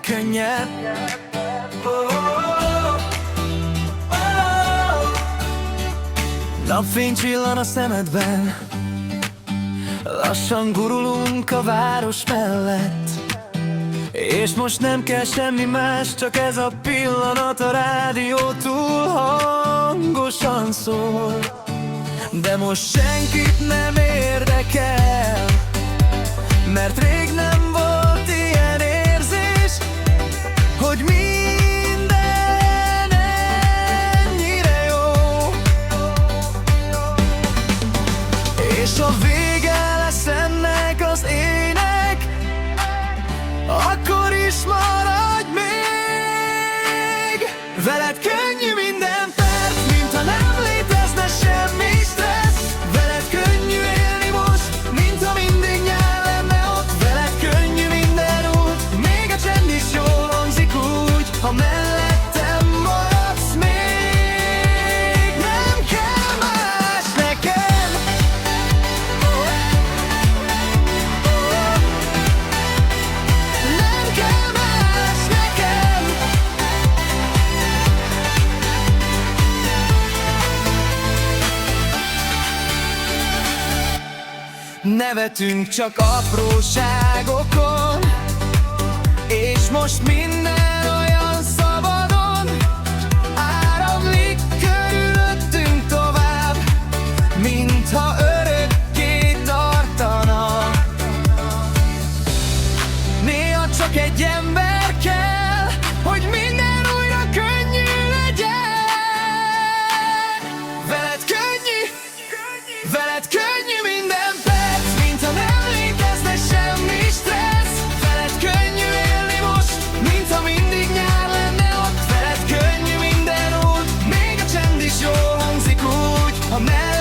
nem könnyed. Napfény csillan a szemedben, lassan gurulunk a város mellett, és most nem kell semmi más, csak ez a pillanat. A rádió túl hangosan szól, de most senkit nem érdekel, mert rég nem volt ilyen érzés, hogy minden ennyire jó. És a vége lesz ennek az ének, akkor is maradj még. Veled könnyű minden perc, mintha nem létezne semmi stressz. Veled könnyű élni most, mintha mindig nyár lenne ott. Veled könnyű minden út, még a csend is jól hangzik úgy, ha mellettem maradsz még. Nem kell más nekem, nem kell más nekem. Nevetünk csak apróságokon, és most minden olyan szabadon áramlik körülöttünk tovább, mintha örökké tartana. Néha csak egy ember kell, hogy minden újra könnyű legyen. Veled könnyű, veled könnyű minden perc, mintha nem létezne semmi stressz. Veled könnyű élni most, mintha mindig nyár lenne ott. Veled könnyű minden út, még a csend is jól hangzik úgy, ha mellett